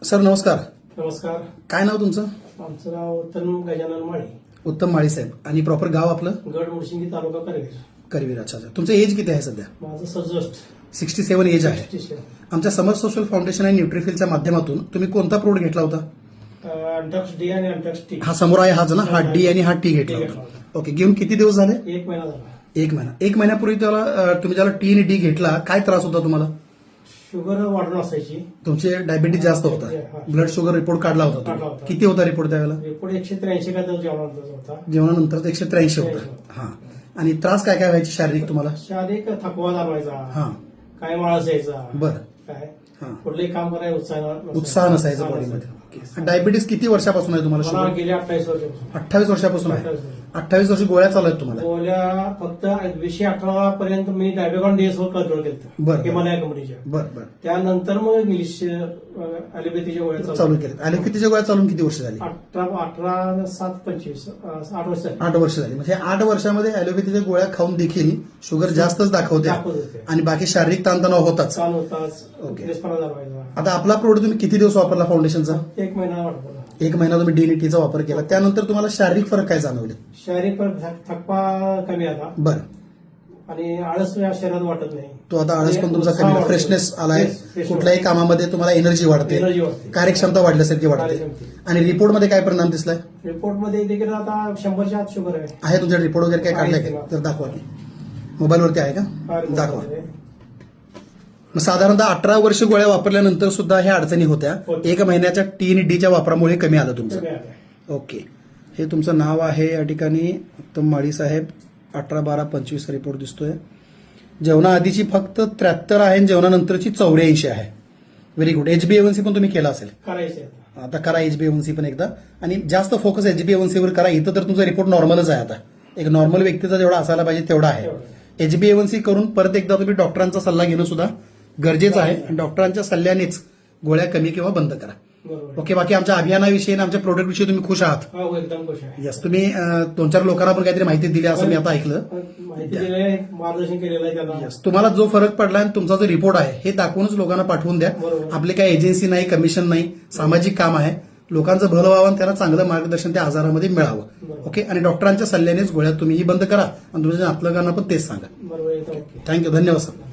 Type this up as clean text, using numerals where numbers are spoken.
Sir नमस्कार. नमस्कार. काय नाव तुमचं? आमचं नाव उत्तम गजानन माळी. उत्तम माळी साहेब. आणि प्रॉपर गाव आपलं? गड मुडशिंगी तालुका करवीर. करवीर. अच्छा अच्छा. तुमचं एज किती आहे सध्या? माझं 67. 67 एज आहे. 67. आमच्या समर सोशल फाउंडेशन आणि न्यूट्रिफिलच्या माध्यमातून तुम्ही कोणता प्रोडक्ट घेतला होता? अँटॉक्स डी आणि अँटॉक्स टी. हा समोर आहे हाच ना? हा डी आणि हा टी घेतला होता. ओके. घेऊन किती दिवस झाले? 1 महिना झाला. एक महिन्यापूर्वी तुम्ही ज्याला टी आणि डी घेतला, काय त्रास होता तुम्हाला? शुगर वाढून असायची. तुमचे डायबिटीज जास्त होता. ब्लड शुगर रिपोर्ट काढला होता काढला तुम्ही. होता. किती होता रिपोर्ट त्यावेळेला? रिपोर्ट 183 का तर जेवणानंतर होता. जेवणानंतर 183 होता. हा. आणि त्रास काय काय व्हायचे शारीरिक तुम्हाला? शारीरिक थकवा जाणवायचा. हा. काय माळस यायचा. बरं. काय हा. कुठलंही काम करायला उत्साह नसायचा बॉडीमध्ये. डायबिटीस किती वर्षापासून आहे तुम्हाला? मला शुगर गेल्या 28 वर्षापासून. 28 वर्षापासून आहे. 28 वर्ष गोळ्या चालू आहेत तुम्हाला? गोळ्या फक्त 2018 पर्यंत मी डायबेकॉन डीएस वर कंट्रोल केलं. बरं. हिमालया कंपनीच्या. बरं. त्यानंतर मग इंग्लिश ॲलोपॅथीच्या गोळ्या चालू केले. ॲलोपॅथीच्या गोळ्या चालून किती वर्ष झाली? 18, 7, 25 8 वर्ष झाली. 8 वर्ष झाली. म्हणजे 8 वर्षामध्ये ॲलोपॅथीच्या गोळ्या खाऊन देखील शुगर जास्तच दाखवते दाखवत होते. आणि बाकी शारीरिक ताणतणाव होताच. चालू होताच. ओके. दिसपणा जाणवायचा. आता आपला प्रोडक्ट तुम्ही किती दिवस वापरला फाउंडेशनचा? 1 महिना वाटतो. 1 महिना तुम्ही डीएनटीचा वापर केला. त्यानंतर तुम्हाला शारीरिक फरक काय जाणवले? शारीरिक थकवा कमी आला बरं. आणि आळस या शरीरात वाटत नाही. तो आता आळस पण तुमचा उत्साह कमी, वाढतो. फ्रेशनेस आलाय. फ्रेश कुठल्याही कामामध्ये तुम्हाला एनर्जी वाढते, एनर्जी वाढते. कार्यक्षमता वाढल्यासारखी वाढते. कार्यक्षमता. आणि रिपोर्टमध्ये काय परिणाम दिसलाय? रिपोर्टमध्ये देखील आता 100च्या आत शुगर आहे. आहे तुमच्या रिपोर्ट वगैरे काय काढलाय आहे. का? तर दाखवा की. मोबाईलवरती आहे का? दाखवा. रिपोर्टमध्ये मग साधारणतः 18 वर्ष गोळ्या वापरल्यानंतर सुद्धा ह्या अडचणी होत्या. होत्या. 1 महिन्याच्या टी आणि डीच्या वापरामुळे कमी आलं तुमचं. कमी आलं. ओके. हे तुमचं नाव आहे या ठिकाणी उत्तम माळी साहेब. 18/12/25 रिपोर्ट दिसतोय. जेवणाआधीची फक्त 73 आहे आणि जेवणानंतरची 84 आहे. Very good. HbA1c पण तुम्ही केला असेल. करायचे. आता करा HbA1c पण एकदा. आणि जास्त फोकस HbA1c वर करा. इथं तर तुमचा रिपोर्ट नॉर्मलच आहे. आता एक नॉर्मल व्यक्तीचा जेवढा असायला पाहिजे तेवढा आहे. HbA1c करून परत एकदा तुम्ही डॉक्टरांचा सल्ला घेणं सुद्धा गरजेचं आहे. आणि डॉक्टरांच्या सल्ल्यानेच गोळ्या कमी किंवा बंद करा. बरोबर. ओके. बाकी आमच्या अभियानाविषयी आणि आमच्या प्रोडक्टविषयी तुम्ही खुश आहात? हो, एकदम खुश आहे. यस. तुम्ही 2-4 लोकांना पण काहीतरी माहिती दिली असं मी आता ऐकलं. माहिती दिलेलं आहे, मार्गदर्शन केलेलं आहे त्यांना. यस. तुम्हाला जो फरक पडला आणि तुमचा जो रिपोर्ट आहे हे दाखवूनच लोकांना पाठवून द्या. बरोबर. आपली काही एजन्सी नाही, कमिशन नाही, सामाजिक काम आहे. लोकांचं भलं व्हावं आणि त्यांना चांगलं मार्गदर्शन त्या आजारामध्ये मिळावं. बरोबर. ओके. आणि डॉक्टरांच्या सल्ल्यानेच गोळ्या तुम्हीही बंद करा आणि तुमच्या नातलगांना पण तेच सांगा. बरोबर. एकदम ओके. थँक्यू. धन्यवाद सर.